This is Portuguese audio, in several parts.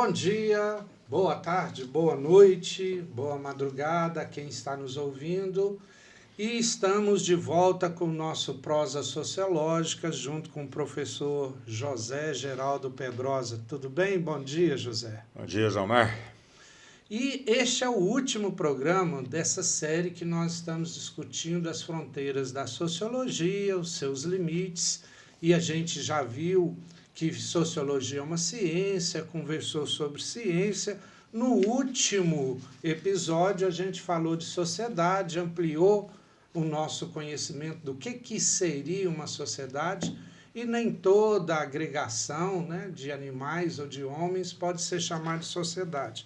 Bom dia, boa tarde, boa noite, boa madrugada a quem está nos ouvindo. E estamos de volta com o nosso Prosa Sociológica, junto com o professor José Geraldo Pedrosa. Tudo bem? Bom dia, José. Bom dia, Zalmar. E este é o último programa dessa série que nós estamos discutindo as fronteiras da sociologia, os seus limites, e a gente já viu que sociologia é uma ciência, conversou sobre ciência. No último episódio, a gente falou de sociedade, ampliou o nosso conhecimento do que seria uma sociedade, e nem toda agregação, né, de animais ou de homens pode ser chamada de sociedade.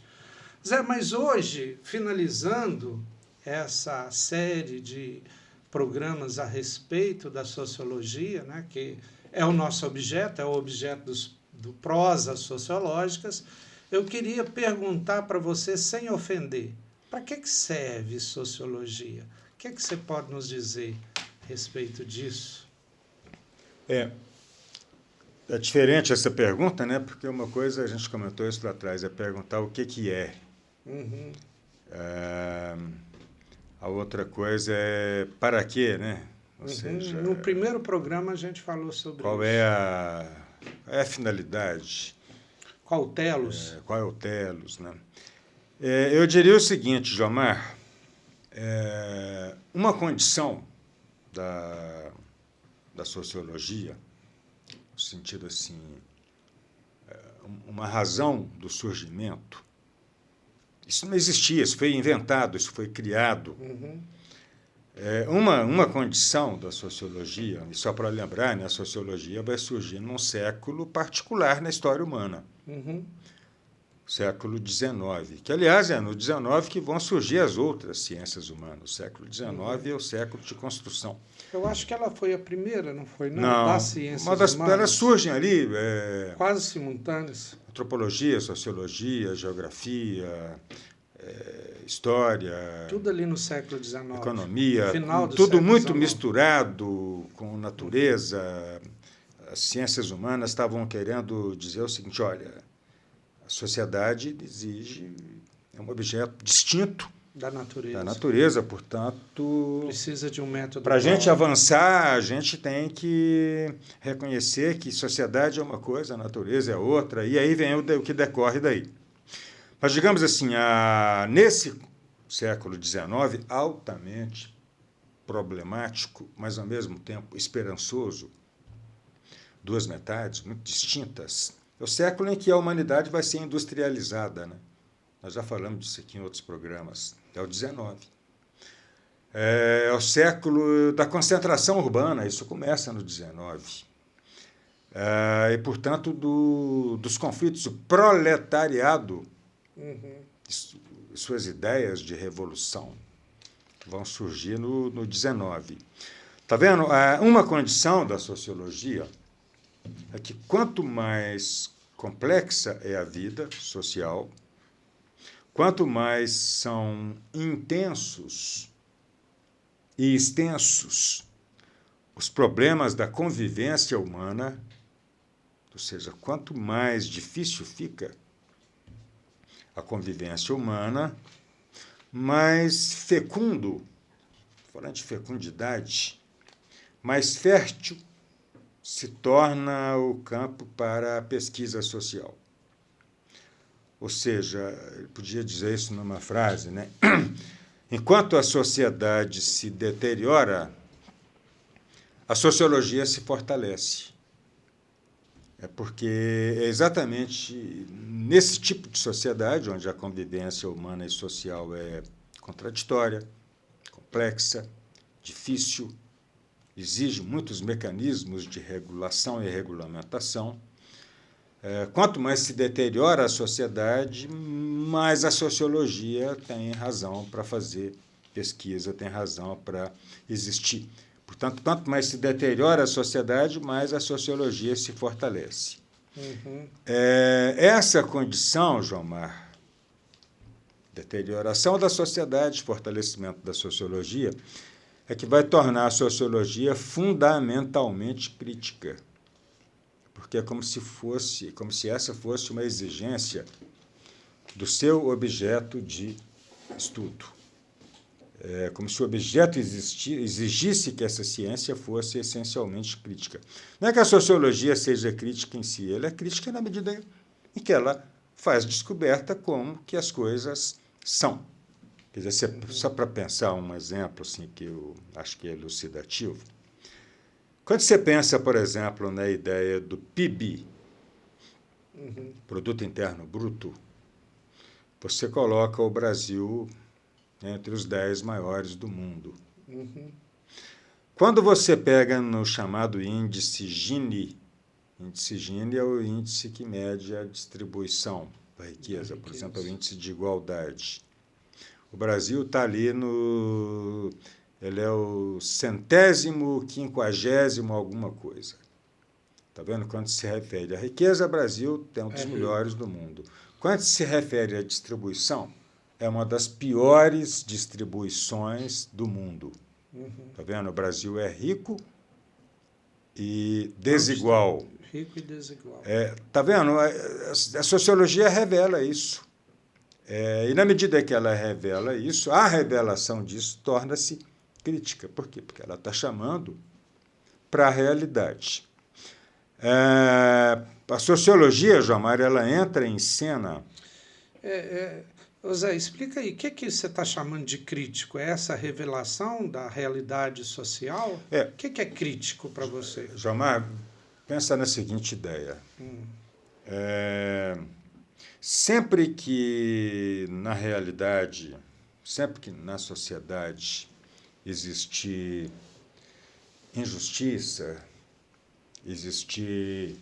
Zé, mas hoje, finalizando essa série de programas a respeito da sociologia, né, que é o nosso objeto, é o objeto do Prosas Sociológicas, eu queria perguntar para você, sem ofender, para que serve sociologia? O que você pode nos dizer a respeito disso? É diferente essa pergunta, né? Porque uma coisa, a gente comentou isso lá atrás, é perguntar o que é. Uhum. A outra coisa é para quê, né? Ou seja, no primeiro programa a gente falou sobre qual isso. é a finalidade? Qual o telos? Qual é o telos, né? Eu diria o seguinte, Jomar, uma condição da sociologia, no sentido assim, uma razão do surgimento, isso não existia, isso foi inventado, isso foi criado. Uhum. Uma condição da sociologia, e só para lembrar, né, a sociologia vai surgir num século particular na história humana, século XIX, que, aliás, é no XIX que vão surgir as outras ciências humanas. O século XIX é o século de construção. Eu acho que ela foi a primeira, não foi? Não, das ciências humanas. Elas surgem ali. Quase simultâneas. Antropologia, sociologia, geografia, história. Tudo ali no século XIX. Economia. Final do tudo século muito XIX. misturado com natureza. As ciências humanas estavam querendo dizer o seguinte: olha, a sociedade é um objeto distinto da natureza, portanto, precisa de um método. Para a gente avançar, a gente tem que reconhecer que sociedade é uma coisa, a natureza é outra, e aí vem o que decorre daí. Mas, digamos assim, nesse século XIX, altamente problemático, mas ao mesmo tempo esperançoso, duas metades muito distintas, é o século em que a humanidade vai ser industrializada, né? Nós já falamos disso aqui em outros programas. É o XIX. É o século da concentração urbana, isso começa no XIX. E, portanto, dos conflitos, o proletariado, suas ideias de revolução vão surgir no XIX. Está vendo? Uma condição da sociologia é que quanto mais complexa é a vida social, quanto mais são intensos e extensos os problemas da convivência humana, ou seja, quanto mais difícil fica a convivência humana, mais fecundo, falando de fecundidade, mais fértil se torna o campo para a pesquisa social. Ou seja, eu podia dizer isso numa frase, né? Enquanto a sociedade se deteriora, a sociologia se fortalece. É porque é exatamente nesse tipo de sociedade, onde a convivência humana e social é contraditória, complexa, difícil, exige muitos mecanismos de regulação e regulamentação. Quanto mais se deteriora a sociedade, mais a sociologia tem razão para fazer pesquisa, tem razão para existir. Portanto, quanto mais se deteriora a sociedade, mais a sociologia se fortalece. Essa condição, Jomar, deterioração da sociedade, fortalecimento da sociologia, é que vai tornar a sociologia fundamentalmente crítica. porque é como se essa fosse uma exigência do seu objeto de estudo. É como se o objeto exigisse que essa ciência fosse essencialmente crítica. Não é que a sociologia seja crítica em si, ela é crítica na medida em que ela faz descoberta como que as coisas são. Quer dizer, só para pensar um exemplo assim, que eu acho que é elucidativo, quando você pensa, por exemplo, na ideia do PIB, Produto Interno Bruto, você coloca o Brasil entre os 10 maiores do mundo. Quando você pega no chamado índice Gini é o índice que mede a distribuição da riqueza, por exemplo, é o índice de igualdade. O Brasil está ali no... Ele é o 100º, 50º alguma coisa. Está vendo? Quando se refere à riqueza, o Brasil é um dos melhores do mundo. Quando se refere à distribuição, é uma das piores distribuições do mundo. Está vendo? O Brasil é rico e desigual. Rico e desigual. Está vendo? A sociologia revela isso. E na medida que ela revela isso, a revelação disso torna-se crítica. Por quê? Porque ela está chamando para a realidade. A sociologia, João Mário, ela entra em cena... Zé, explica aí, o que você está chamando de crítico? É essa revelação da realidade social? O que é crítico para você? João Mário, pensa na seguinte ideia. Sempre que na realidade, sempre que na sociedade existir injustiça, existir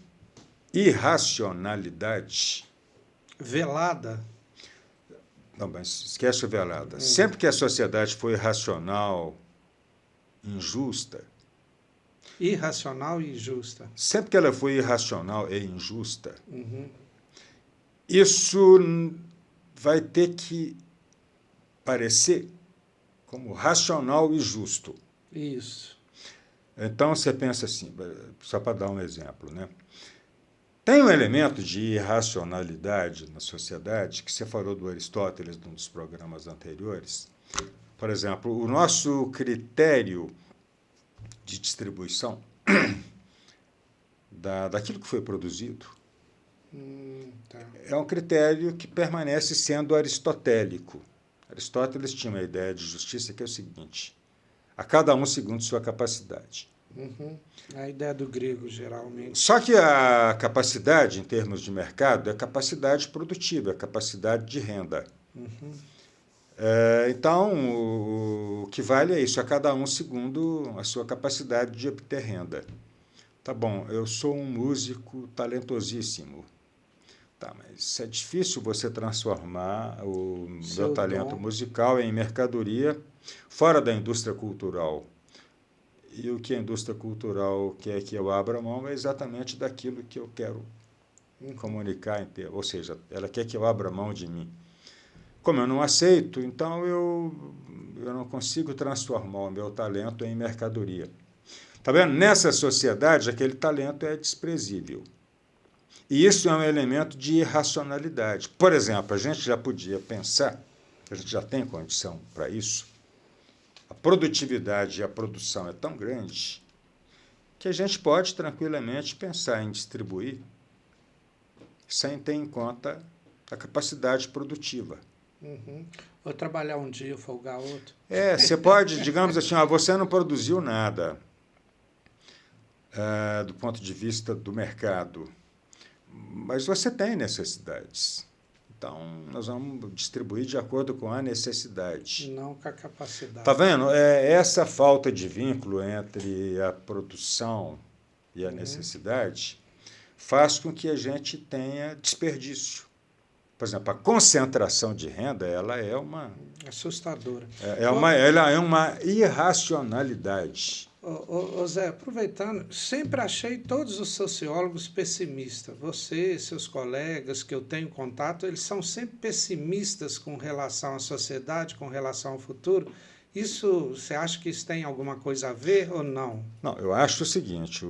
irracionalidade... Velada? Não, mas esquece o velada. Sempre que a sociedade for irracional, injusta... Irracional e injusta. Sempre que ela for irracional e injusta, isso vai ter que parecer como racional e justo. Isso. Então, você pensa assim, só para dar um exemplo, né? Tem um elemento de irracionalidade na sociedade, que você falou do Aristóteles num dos programas anteriores. Por exemplo, o nosso critério de distribuição daquilo que foi produzido é um critério que permanece sendo aristotélico. Aristóteles tinha uma ideia de justiça que é o seguinte: a cada um segundo sua capacidade. A ideia do grego, geralmente. Só que a capacidade, em termos de mercado, é a capacidade produtiva, é a capacidade de renda. Então, o que vale é isso, a cada um segundo a sua capacidade de obter renda. Tá bom, eu sou um músico talentosíssimo. Tá, mas é difícil você transformar o meu talento musical em mercadoria fora da indústria cultural. E o que a indústria cultural quer que eu abra mão é exatamente daquilo que eu quero comunicar, ou seja, ela quer que eu abra mão de mim. Como eu não aceito, então eu não consigo transformar o meu talento em mercadoria. Está vendo? Nessa sociedade, aquele talento é desprezível. E isso é um elemento de irracionalidade. Por exemplo, a gente já podia pensar, a gente já tem condição para isso, a produtividade e a produção é tão grande que a gente pode tranquilamente pensar em distribuir sem ter em conta a capacidade produtiva. Ou trabalhar um dia, folgar outro. Você pode, digamos assim, você não produziu nada do ponto de vista do mercado, mas você tem necessidades. Então, nós vamos distribuir de acordo com a necessidade. Não com a capacidade. Está vendo? Essa falta de vínculo entre a produção e a necessidade faz com que a gente tenha desperdício. Por exemplo, a concentração de renda, ela é uma... Assustadora. Ela é uma irracionalidade. Zé, aproveitando, sempre achei todos os sociólogos pessimistas. Você, seus colegas que eu tenho contato, eles são sempre pessimistas com relação à sociedade, com relação ao futuro. Isso, você acha que isso tem alguma coisa a ver ou não? Não, eu acho o seguinte,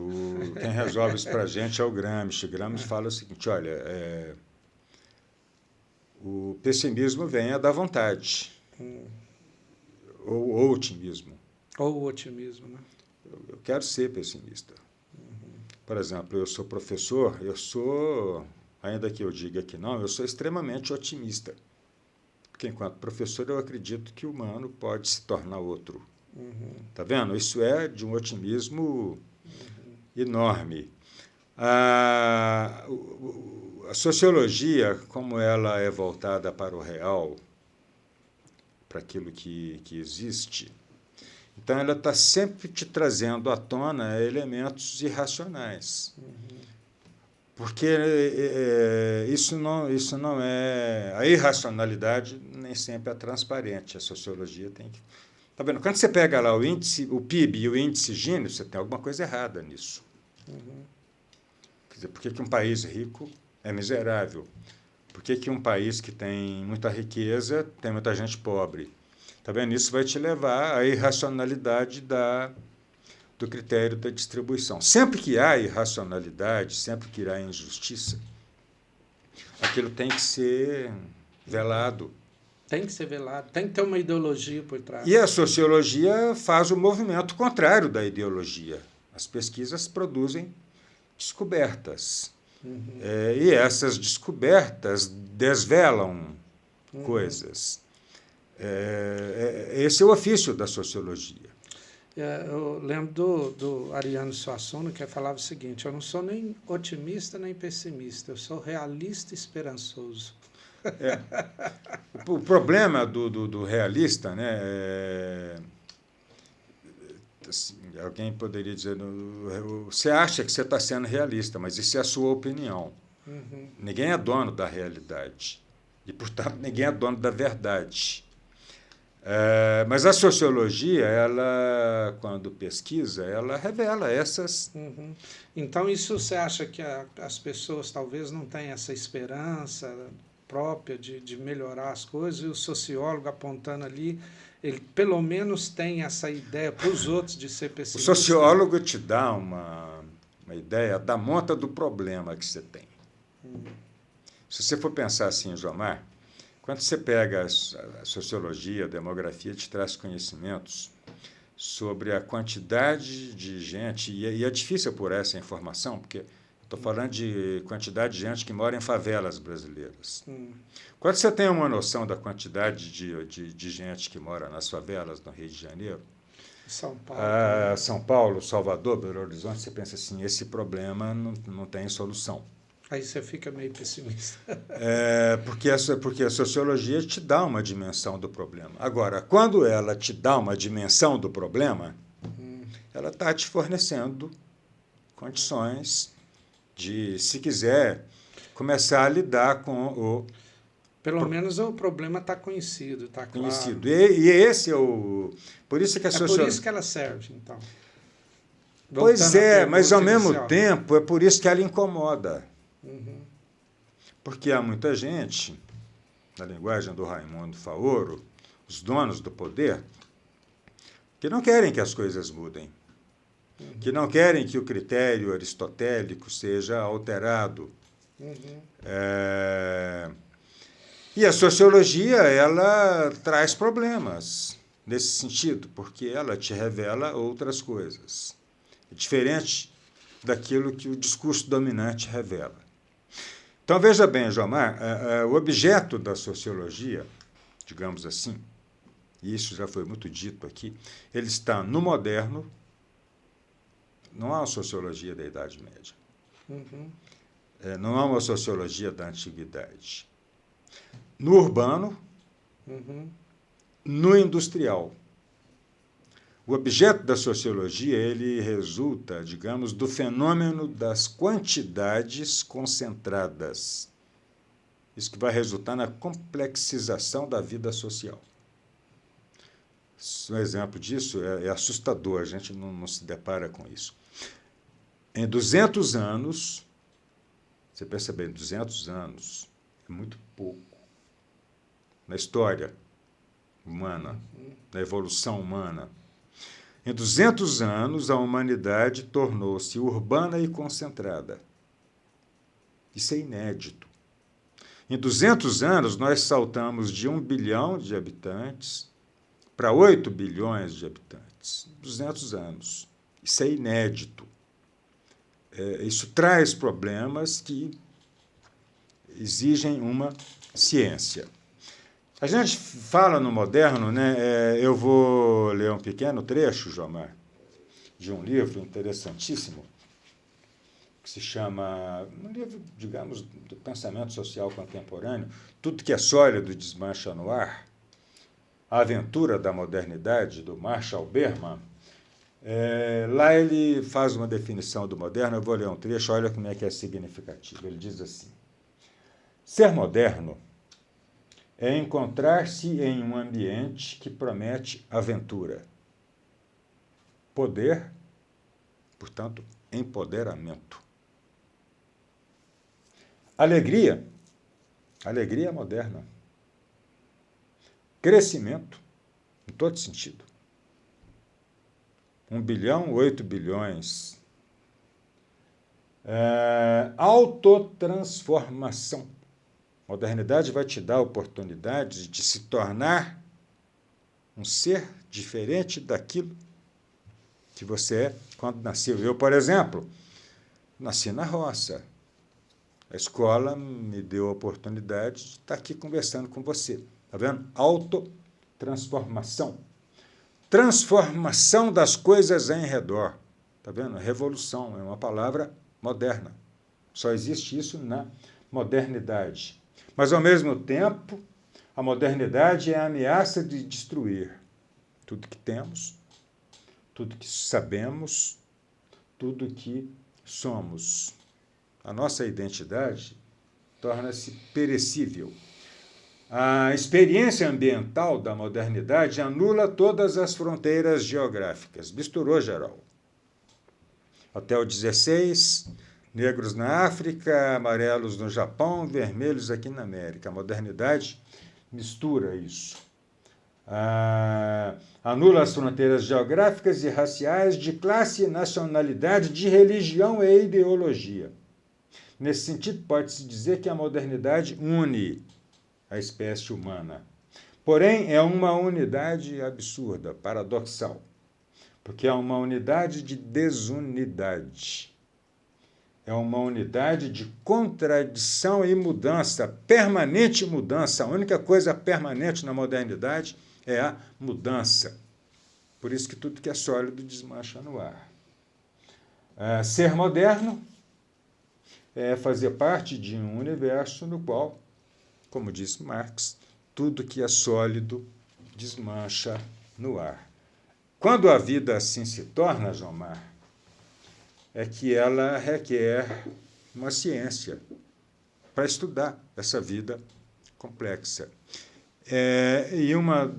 quem resolve isso para a gente é o Gramsci. Gramsci fala o seguinte, olha, o pessimismo vem da vontade, ou otimismo. Ou o otimismo, né? Eu quero ser pessimista. Por exemplo, eu sou professor, ainda que eu diga que não, eu sou extremamente otimista. Porque enquanto professor eu acredito que o humano pode se tornar outro. Tá vendo? Isso é de um otimismo enorme. A sociologia, como ela é voltada para o real, para aquilo que existe, então ela está sempre te trazendo à tona elementos irracionais. Porque isso não é... A irracionalidade nem sempre é transparente. A sociologia tem que... Tá vendo? Quando você pega lá o índice, o PIB e o índice Gini, você tem alguma coisa errada nisso. Quer dizer, por que um país rico é miserável? Por que um país que tem muita riqueza tem muita gente pobre? Tá vendo? Isso vai te levar à irracionalidade do critério da distribuição. Sempre que há irracionalidade, sempre que há injustiça, aquilo tem que ser velado. Tem que ser velado, tem que ter uma ideologia por trás. E a sociologia faz o movimento contrário da ideologia. As pesquisas produzem descobertas. E essas descobertas desvelam coisas. Esse é o ofício da sociologia. Eu lembro do Ariano Suassuna, que falava o seguinte: eu não sou nem otimista nem pessimista, eu sou realista e esperançoso. O problema do realista, né, assim, alguém poderia dizer, você acha que você está sendo realista, mas isso é a sua opinião. Ninguém é dono da realidade. E, portanto, ninguém é dono da verdade. Mas a sociologia, ela, quando pesquisa, ela revela essas... Então, isso você acha que as pessoas talvez não tenham essa esperança própria de melhorar as coisas, e o sociólogo apontando ali, ele pelo menos tem essa ideia para os outros de ser pessimista? O sociólogo te dá uma ideia da monta do problema que você tem. Se você for pensar assim, Jomar, quando você pega a sociologia, a demografia, te traz conhecimentos sobre a quantidade de gente, e é difícil por essa informação, porque estou falando de quantidade de gente que mora em favelas brasileiras. Quando você tem uma noção da quantidade de gente que mora nas favelas no Rio de Janeiro, São Paulo, Salvador, Belo Horizonte, você pensa assim, esse problema não tem solução. Aí você fica meio pessimista. Porque a sociologia te dá uma dimensão do problema. Agora, quando ela te dá uma dimensão do problema, ela está te fornecendo condições de, se quiser, começar a lidar com o... Pelo menos o problema está conhecido, está claro. Conhecido. E esse é o... Por isso que a sociologia... por isso que ela serve, então. Pois é, mas ao mesmo tempo é por isso que ela incomoda. Porque há muita gente, na linguagem do Raimundo Faoro, os donos do poder, que não querem que as coisas mudem, que não querem que o critério aristotélico seja alterado. E a sociologia, ela traz problemas nesse sentido, porque ela te revela outras coisas. É diferente daquilo que o discurso dominante revela. Então, veja bem, Jomar, o objeto da sociologia, digamos assim, e isso já foi muito dito aqui, ele está no moderno, não há uma sociologia da Idade Média, não há uma sociologia da Antiguidade. No urbano, no industrial. O objeto da sociologia, ele resulta, digamos, do fenômeno das quantidades concentradas. Isso que vai resultar na complexização da vida social. Um exemplo disso é assustador, a gente não se depara com isso. Em 200 anos, você percebe, em 200 anos, é muito pouco na história humana, da evolução humana. Em 200 anos, a humanidade tornou-se urbana e concentrada. Isso é inédito. Em 200 anos, nós saltamos de 1 bilhão de habitantes para 8 bilhões de habitantes. 200 anos. Isso é inédito. Isso traz problemas que exigem uma ciência. A gente fala no moderno, né? Eu vou ler um pequeno trecho, Jomar, de um livro interessantíssimo, que se chama, um livro, digamos, do pensamento social contemporâneo, Tudo que é Sólido Desmancha no Ar, A Aventura da Modernidade, do Marshall Berman. Lá ele faz uma definição do moderno, eu vou ler um trecho, olha como é que é significativo. Ele diz assim: ser moderno é encontrar-se em um ambiente que promete aventura, poder, portanto, empoderamento. Alegria moderna. Crescimento, em todo sentido. 1 bilhão, 8 bilhões. Autotransformação. A modernidade vai te dar a oportunidade de se tornar um ser diferente daquilo que você é quando nasceu. Eu, por exemplo, nasci na roça. A escola me deu a oportunidade de estar aqui conversando com você. Está vendo? Autotransformação. Transformação das coisas em redor. Está vendo? Revolução é uma palavra moderna. Só existe isso na modernidade. Mas, ao mesmo tempo, a modernidade é a ameaça de destruir tudo que temos, tudo que sabemos, tudo que somos. A nossa identidade torna-se perecível. A experiência ambiental da modernidade anula todas as fronteiras geográficas. Misturou geral. Até o 16, negros na África, amarelos no Japão, vermelhos aqui na América. A modernidade mistura isso. Anula as fronteiras geográficas e raciais, de classe e nacionalidade, de religião e ideologia. Nesse sentido, pode-se dizer que a modernidade une a espécie humana. Porém, é uma unidade absurda, paradoxal, porque é uma unidade de desunidade. É uma unidade de contradição e mudança, permanente mudança. A única coisa permanente na modernidade é a mudança. Por isso que tudo que é sólido desmancha no ar. Ser moderno é fazer parte de um universo no qual, como disse Marx, tudo que é sólido desmancha no ar. Quando a vida assim se torna, Jomar, é que ela requer uma ciência para estudar essa vida complexa. E uma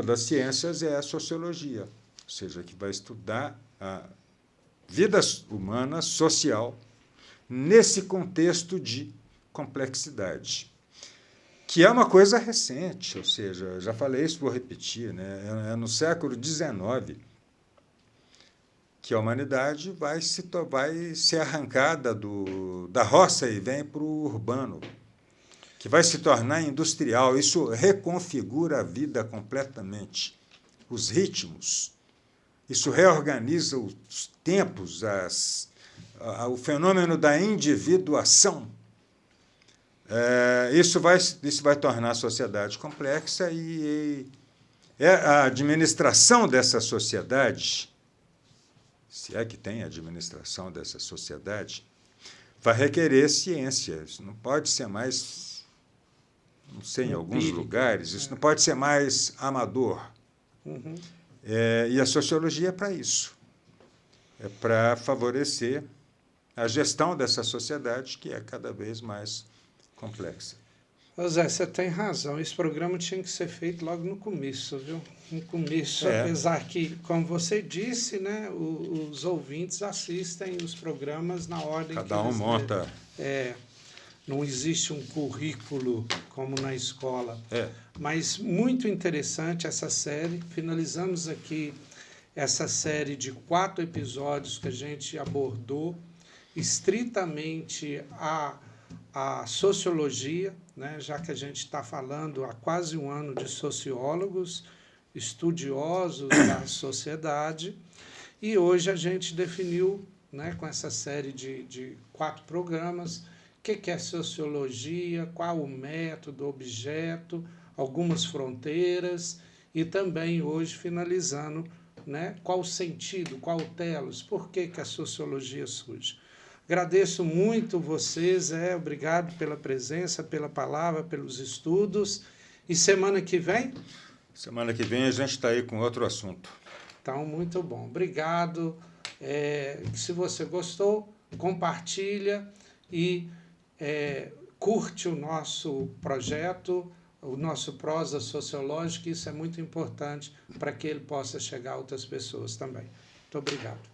das ciências é a sociologia, ou seja, que vai estudar a vida humana, social, nesse contexto de complexidade, que é uma coisa recente, ou seja, já falei isso, vou repetir, né? É no século XIX que a humanidade vai ser arrancada da roça e vem para o urbano, que vai se tornar industrial. Isso reconfigura a vida completamente, os ritmos. Isso reorganiza os tempos, o fenômeno da individuação. Isso vai tornar a sociedade complexa e a administração dessa sociedade, se é que tem administração dessa sociedade, vai requerer ciência. Isso não pode ser mais, não sei, em alguns lugares, isso não pode ser mais amador. Uhum. E a sociologia é para isso. É para favorecer a gestão dessa sociedade, que é cada vez mais complexa. Zé, você tem razão. Esse programa tinha que ser feito logo no começo, viu? No começo, apesar que, como você disse, né, os ouvintes assistem os programas na ordem cada um monta. não existe um currículo como na escola. É. Mas muito interessante essa série. Finalizamos aqui essa série de 4 episódios que a gente abordou estritamente a sociologia, né? Já que a gente está falando há quase um ano de sociólogos, estudiosos da sociedade, e hoje a gente definiu, né, com essa série de 4 programas, o que é sociologia, qual o método, objeto, algumas fronteiras, e também hoje finalizando, né, qual o sentido, qual o telos, por que a sociologia surge. Agradeço muito vocês, obrigado pela presença, pela palavra, pelos estudos, e semana que vem? Semana que vem a gente está aí com outro assunto. Então, muito bom. Obrigado. Se você gostou, compartilha e curte o nosso projeto, o nosso Prosa Sociológica. Isso é muito importante para que ele possa chegar a outras pessoas também. Muito obrigado.